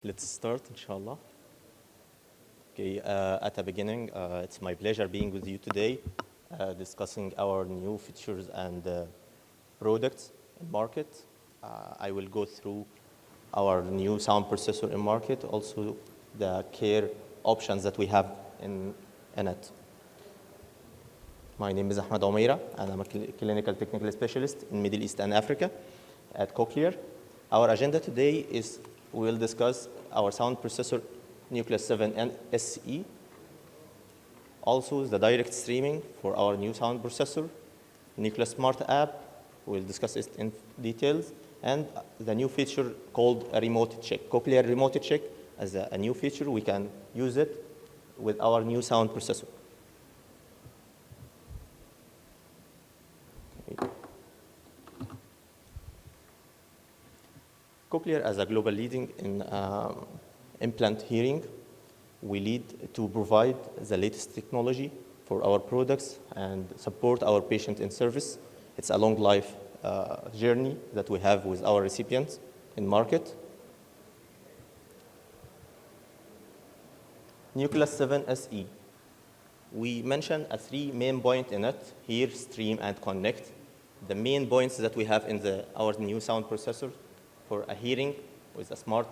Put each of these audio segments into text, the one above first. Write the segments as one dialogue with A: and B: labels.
A: Let's start, inshallah. Okay, at the beginning, it's my pleasure being with you today, discussing our new features and products in market. I will go through our new sound processor in market, also the care options that we have in it. My name is Ahmed Omira, and I'm a clinical technical specialist in Middle East and Africa at Cochlear. Our agenda today is we will discuss our sound processor Nucleus 7 and SE, also the direct streaming for our new sound processor, Nucleus Smart app, we'll discuss it in details, and the new feature called a remote check, Cochlear remote check as a new feature. We can use it with our new sound processor. Cochlear, as a global leading in implant hearing, we lead to provide the latest technology for our products and support our patient in service. It's a long life journey that we have with our recipients in market. Nucleus 7 SE. We mentioned a three main points in it: hear, stream, and connect. The main points that we have in our new sound processor for a hearing with a smart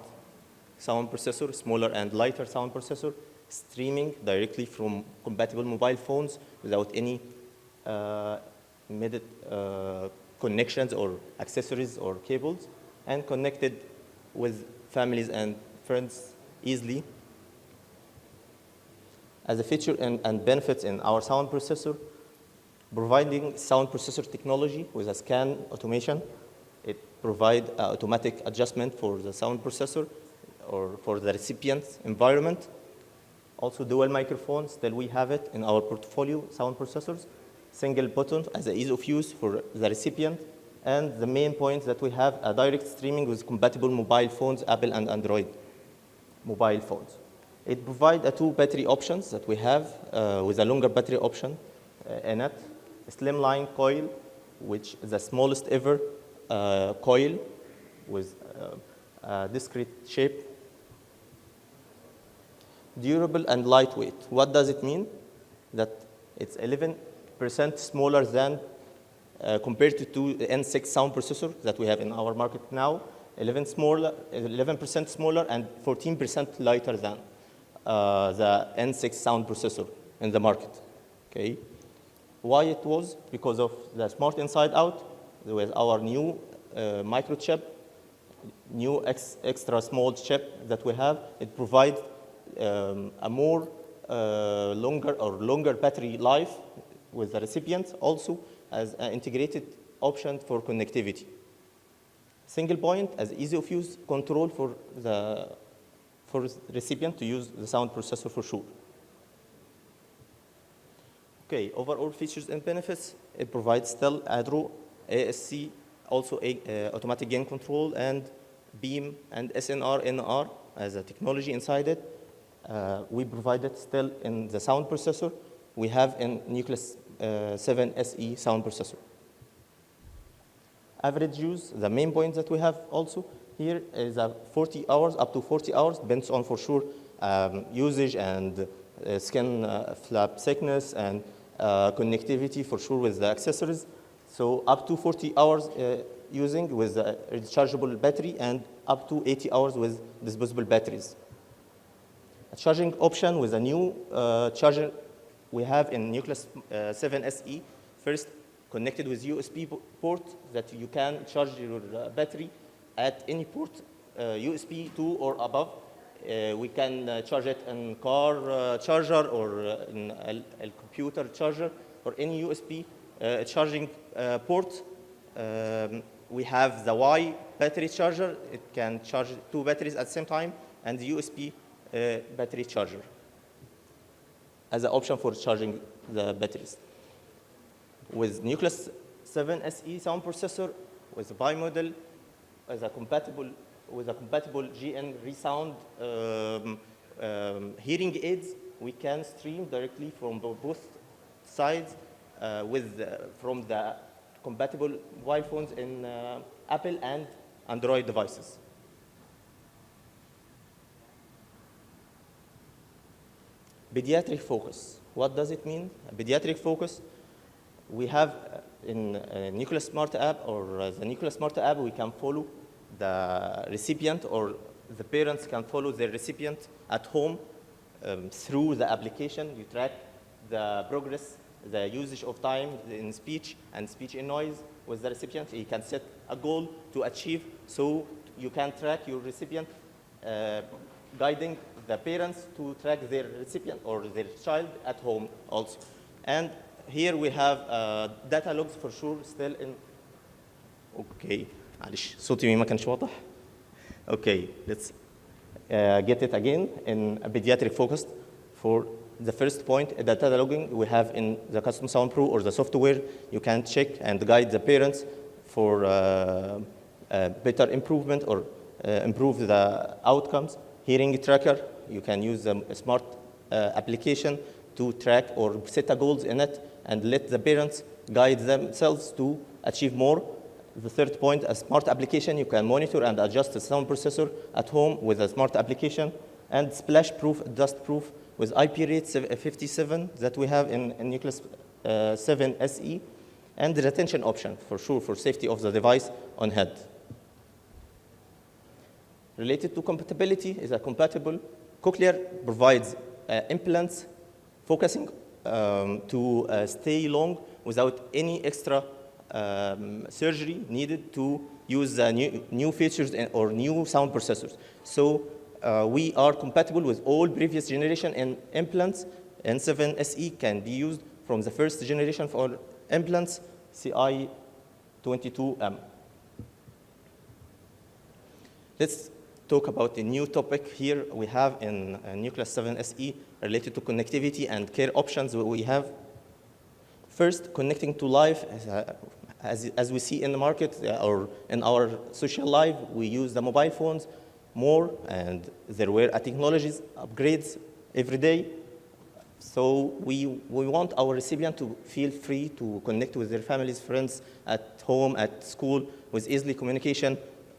A: sound processor, smaller and lighter sound processor, streaming directly from compatible mobile phones without any connections or accessories or cables, and connected with families and friends easily. As a feature and benefits in our sound processor, providing sound processor technology with a scan automation. It provides automatic adjustment for the sound processor or for the recipient's environment. Also dual microphones, still we have it in our portfolio, sound processors. Single button as an ease of use for the recipient. And the main point that we have a direct streaming with compatible mobile phones, Apple and Android mobile phones. It provides two battery options that we have with a longer battery option in it. A slimline coil, which is the smallest ever coil with a discrete shape. Durable and lightweight. What does it mean? That it's 11% smaller than compared to the N6 sound processor that we have in our market now. 11% smaller and 14% lighter than the N6 sound processor in the market. Okay. Why it was? Because of the smart inside out with our new microchip, new extra small chip that we have. It provides a more longer battery life with the recipient, also as an integrated option for connectivity. Single point as easy of use control for the recipient to use the sound processor for sure. Okay, overall features and benefits. It provides still ADRO, ASC, also automatic gain control, and beam and SNR, NR as a technology inside it. We provide it still in the sound processor we have in Nucleus 7 SE sound processor. Average use, the main point that we have also here is 40 hours, up to 40 hours, depends on for sure usage and skin flap thickness and connectivity for sure with the accessories. So up to 40 hours using with a rechargeable battery and up to 80 hours with disposable batteries. A charging option with a new charger we have in Nucleus 7 SE. First, connected with USB port that you can charge your battery at any port, USB 2 or above. We can charge it in car charger or in a computer charger or any USB charging port. We have the Y battery charger. It can charge two batteries at the same time, and the USB battery charger as an option for charging the batteries. With Nucleus 7 SE sound processor, with a bimodal, with a compatible GN resound hearing aids, we can stream directly from both sides from the compatible mobile phones in Apple and Android devices. Pediatric focus. What does it mean? A pediatric focus, we have in Nucleus Smart app or the Nucleus Smart app, we can follow the recipient, or the parents can follow their recipient at home through the application. You track the progress, the usage of time in speech and speech in noise with the recipient. You can set a goal to achieve, so you can track your recipient, guiding the parents to track their recipient or their child at home also. And here we have data logs for sure still in. Okay, معلش صوتي ما كانش واضح. Okay, let's get it again in a pediatric focused. For the first point, the data logging we have in the Custom Sound Pro or the software, you can check and guide the parents for better improvement or improve the outcomes. Hearing tracker, you can use a smart application to track or set a goals in it and let the parents guide themselves to achieve more. The third point, a smart application, you can monitor and adjust the sound processor at home with a smart application. And splash proof, dust proof with IP rate 57 that we have in Nucleus 7 SE, and the retention option for sure for safety of the device on head. Related to compatibility is a compatible. Cochlear provides implants focusing to stay long without any extra surgery needed to use new features or new sound processors. So we are compatible with all previous generation implants. N7 SE can be used from the first generation for implants, CI22M. Let's talk about the new topic here we have in Nucleus 7 SE related to connectivity and care options we have. First, connecting to life. As we see in the market or in our social life, we use the mobile phones more, and there were technologies upgrades every day. So we want our recipient to feel free to connect with their families, friends, at home, at school, with easily communication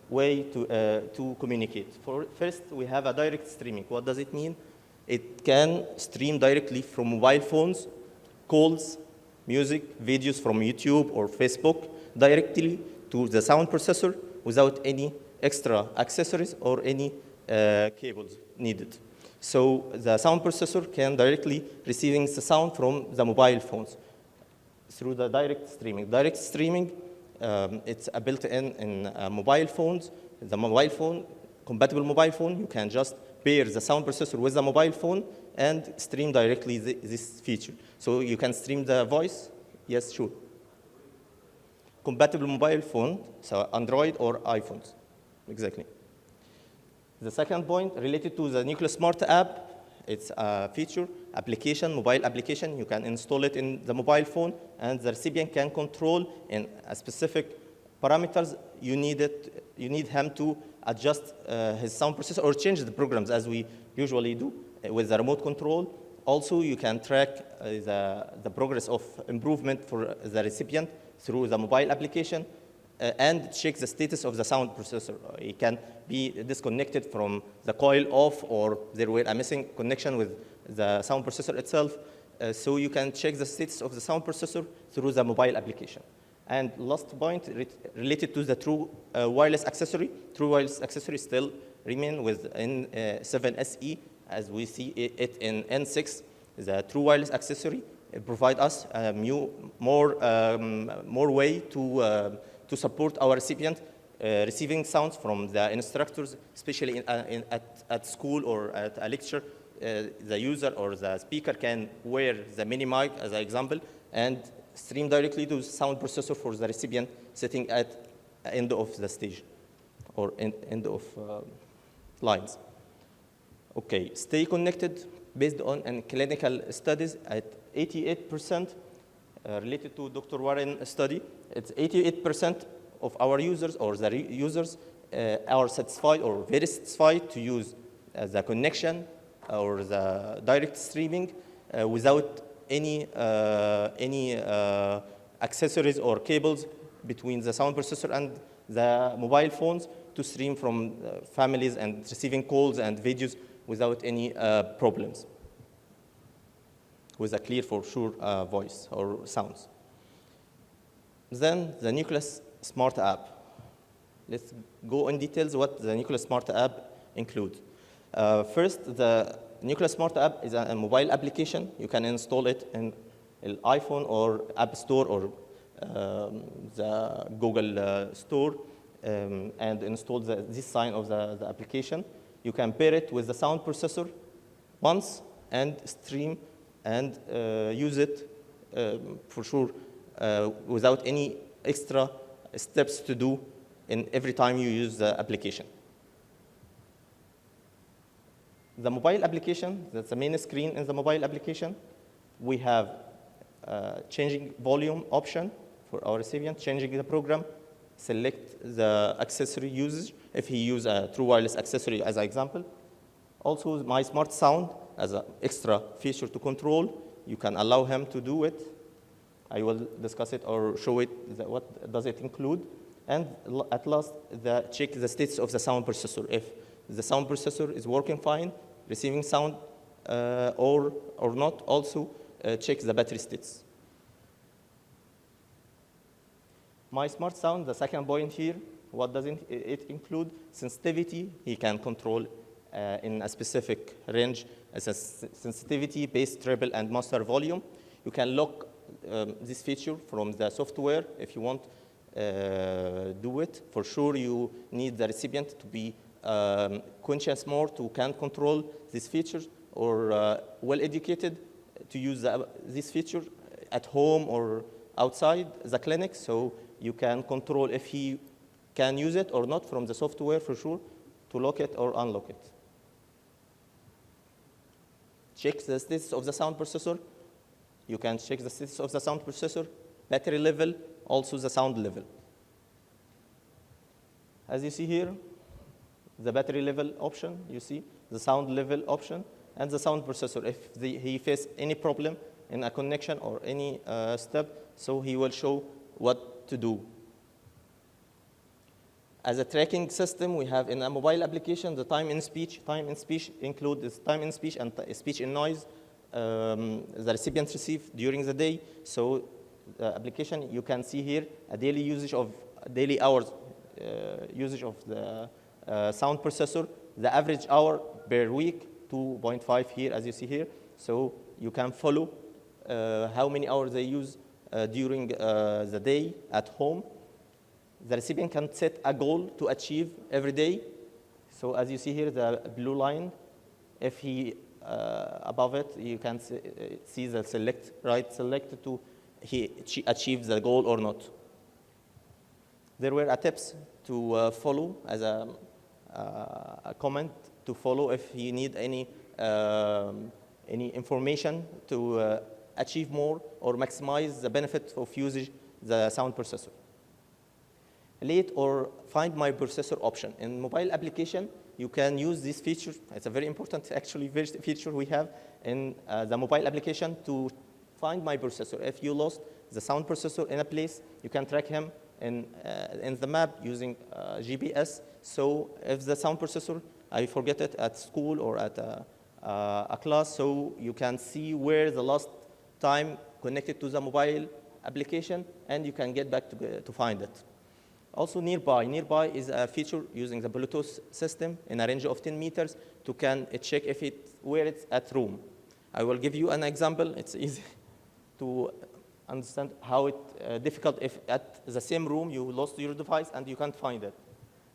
A: way to communicate. First, we have a direct streaming. What does it mean? It can stream directly from mobile phones, calls, music, videos from YouTube or Facebook directly to the sound processor without any extra accessories or any cables needed. So the sound processor can directly receiving the sound from the mobile phones through the direct streaming. Direct streaming, it's built-in mobile phones. The mobile phone, compatible mobile phone, you can just pair the sound processor with the mobile phone and stream directly this feature. So you can stream the voice. Yes, sure. Compatible mobile phone, so Android or iPhones, exactly. The second point related to the Nucleus Smart app, it's a feature, application, mobile application. You can install it in the mobile phone, and the recipient can control in a specific parameters. You need him to adjust his sound processor or change the programs as we usually do with the remote control. Also, you can track the progress of improvement for the recipient through the mobile application and check the status of the sound processor. It can be disconnected from the coil off, or there were a missing connection with the sound processor itself. So you can check the status of the sound processor through the mobile application. And last point, related to the true wireless accessory. True wireless accessory still remain with N7 SE, as we see it in N6. The true wireless accessory provide us a more way to support our recipient receiving sounds from the instructors, especially at school or at a lecture. The user or the speaker can wear the mini mic, as an example, and stream directly to the sound processor for the recipient sitting at end of the stage or end of lines. Okay, stay connected based on clinical studies at 88%. Related to Dr. Warren study, it's 88% of our users or the users are satisfied or very satisfied to use the connection or the direct streaming without any accessories or cables between the sound processor and the mobile phones to stream from families and receiving calls and videos without any problems. with a clear, for sure, voice or sounds. Then the Nucleus Smart App. Let's go in details what the Nucleus Smart App includes. First, the Nucleus Smart App is a mobile application. You can install it in an iPhone or App Store or the Google Store and install this sign of the application. You can pair it with the sound processor once and stream and use it for sure without any extra steps to do in every time you use the application. The mobile application, that's the main screen in the mobile application. We have changing volume option for our recipient, changing the program, select the accessory usage, if he uses a true wireless accessory as an example. Also, my smart sound as an extra feature to control. You can allow him to do it. I will discuss it or show it, what does it include. And at last, check the status of the sound processor. If the sound processor is working fine, receiving sound or not, also check the battery status. My smart sound, the second point here, what does it include? Sensitivity, he can control in a specific range as a sensitivity, bass, treble, and master volume. You can lock this feature from the software if you want do it. For sure, you need the recipient to be conscious more to can control these features or well-educated to use this feature at home or outside the clinic, so you can control if he can use it or not from the software for sure to lock it or unlock it. Check the status of the sound processor. You can check the status of the sound processor, battery level, also the sound level. As you see here, the battery level option, you see, the sound level option, and the sound processor. If he faces any problem in a connection or any step, so he will show what to do. As a tracking system, we have in a mobile application the time in speech. Time in speech includes time in speech and speech in noise the recipient received during the day. So the application, you can see here a daily usage of daily hours usage of the sound processor. The average hour per week, 2.5 here, as you see here. So you can follow how many hours they use during the day at home. The recipient can set a goal to achieve every day. So as you see here, the blue line, if he above it, you can see the select to he achieves the goal or not. There were tips to follow as a comment to follow if you need any information to achieve more or maximize the benefit of using the sound processor. Late or find my processor option. In mobile application, you can use this feature. It's a very important actually feature we have in the mobile application to find my processor. If you lost the sound processor in a place, you can track him in the map using GPS. So if the sound processor, I forget it at school or at a class, so you can see where the last time connected to the mobile application, and you can get back to find it. Also nearby. Nearby is a feature using the Bluetooth system in a range of 10 meters to can check if where it's at room. I will give you an example. It's easy to understand how it difficult if at the same room you lost your device and you can't find it.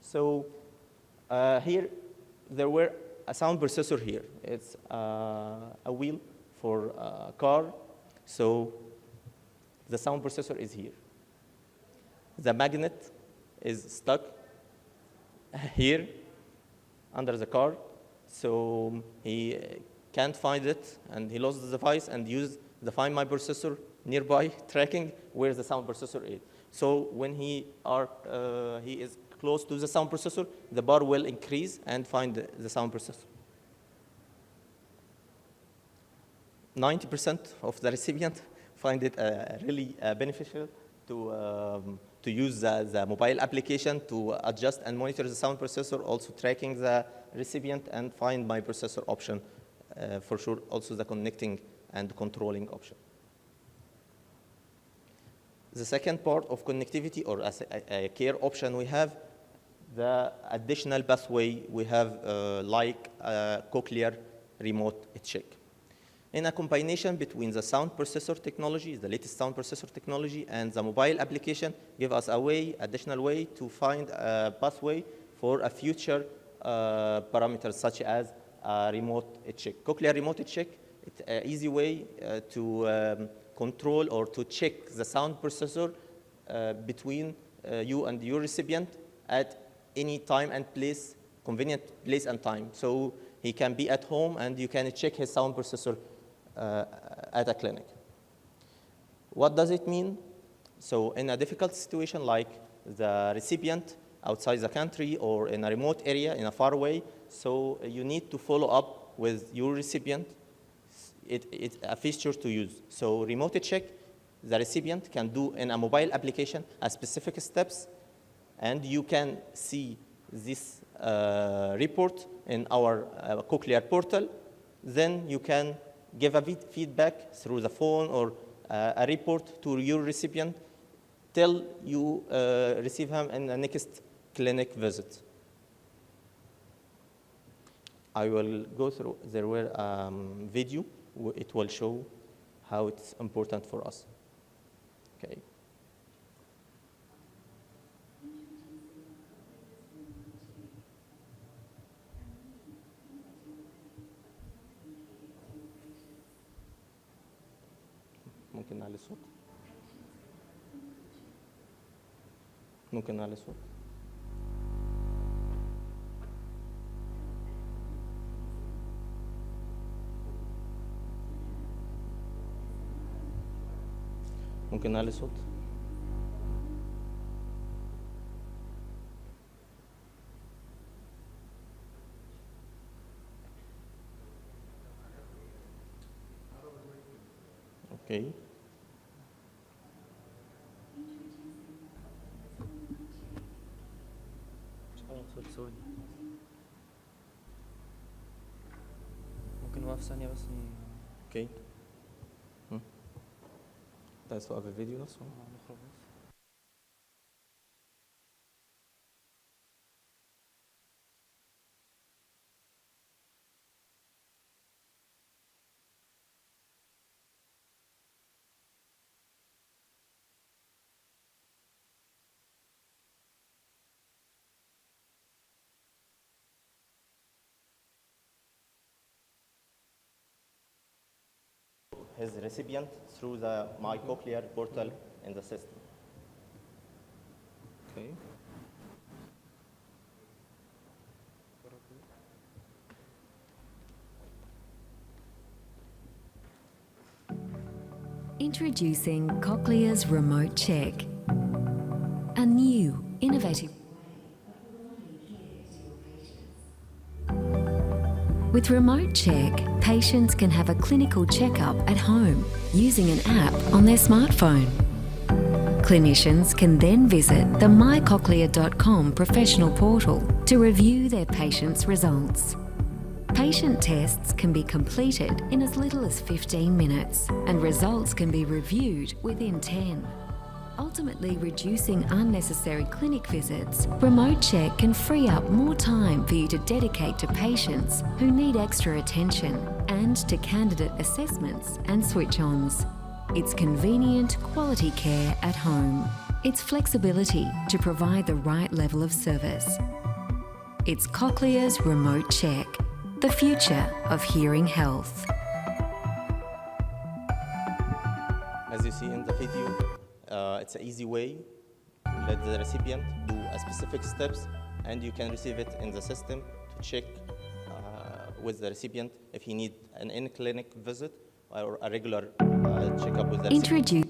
A: So here there were a sound processor here. It's a wheel for a car. So the sound processor is here. The magnet is stuck here under the car. So he can't find it, and he lost the device and used the Find My Processor nearby tracking where the sound processor is. So when he is close to the sound processor, the bar will increase and find the sound processor. 90% of the recipient find it really beneficial to use the mobile application to adjust and monitor the sound processor, also tracking the recipient and Find My Processor option for sure, also the connecting and controlling option. The second part of connectivity, or as a care option we have, the additional pathway we have like cochlear remote check. In a combination between the sound processor technology, the latest sound processor technology, and the mobile application, give us a way, additional way to find a pathway for a future parameters such as remote check. Cochlear remote check, it's an easy way to control or to check the sound processor between you and your recipient at any time and place, convenient place and time. So he can be at home and you can check his sound processor at a clinic. What does it mean? So in a difficult situation like the recipient outside the country or in a remote area, in a far away, so you need to follow up with your recipient. It's a feature to use. So remote check, the recipient can do in a mobile application a specific steps, and you can see this report in our Cochlear portal. Then you can give a feedback through the phone or a report to your recipient till you receive him in the next clinic visit. I will go through, there were video, it will show how it's important for us. Okay. ممكن نعلي الصوت؟ ممكن نعلي الصوت؟ ممكن نعلي الصوت؟ Okay.
B: ثواني ممكن نوقف ثانية بس
A: Okay. عايز توقف الفيديو نفسه؟
B: نخرج بس.
A: His recipient through the My Cochlear portal in the system. Okay.
C: Introducing Cochlear's Remote Check, a new, innovative. With Remote Check, patients can have a clinical checkup at home using an app on their smartphone. Clinicians can then visit the mycochlear.com professional portal to review their patients' results. Patient tests can be completed in as little as 15 minutes, and results can be reviewed within 10. Ultimately reducing unnecessary clinic visits, Remote Check can free up more time for you to dedicate to patients who need extra attention and to candidate assessments and switch-ons. It's convenient, quality care at home. It's flexibility to provide the right level of service. It's Cochlear's Remote Check, the future of hearing health.
A: As you see in the video, it's an easy way to let the recipient do a specific steps, and you can receive it in the system to check with the recipient if he needs an in-clinic visit or a regular checkup with the recipient.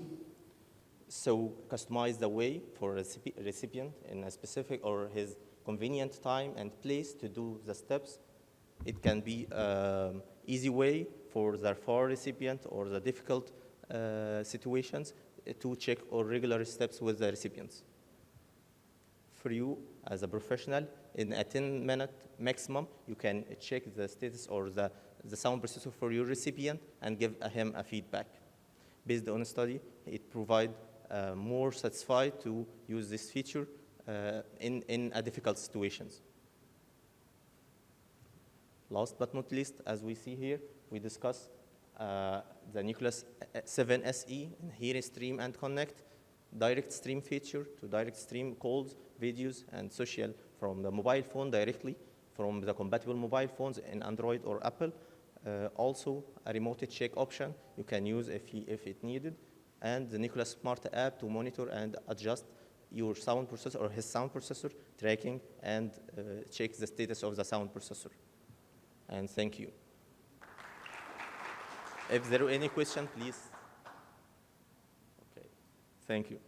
A: So customize the way for a recipient in a specific or his convenient time and place to do the steps. It can be an easy way for the far recipient or the difficult situations to check all regular steps with the recipients. For you as a professional, in a 10-minute maximum, you can check the status or the sound processor for your recipient and give him a feedback. Based on a study, it provides more satisfied to use this feature in a difficult situations. Last but not least, as we see here, we discuss the Nucleus 7 SE, here stream and connect, direct stream feature to direct stream calls, videos, and social from the mobile phone directly from the compatible mobile phones in Android or Apple. Also, a remote check option you can use if it needed, and the Nucleus Smart app to monitor and adjust your sound processor or his sound processor tracking and check the status of the sound processor. And thank you. If there are any questions, please. Okay, thank you.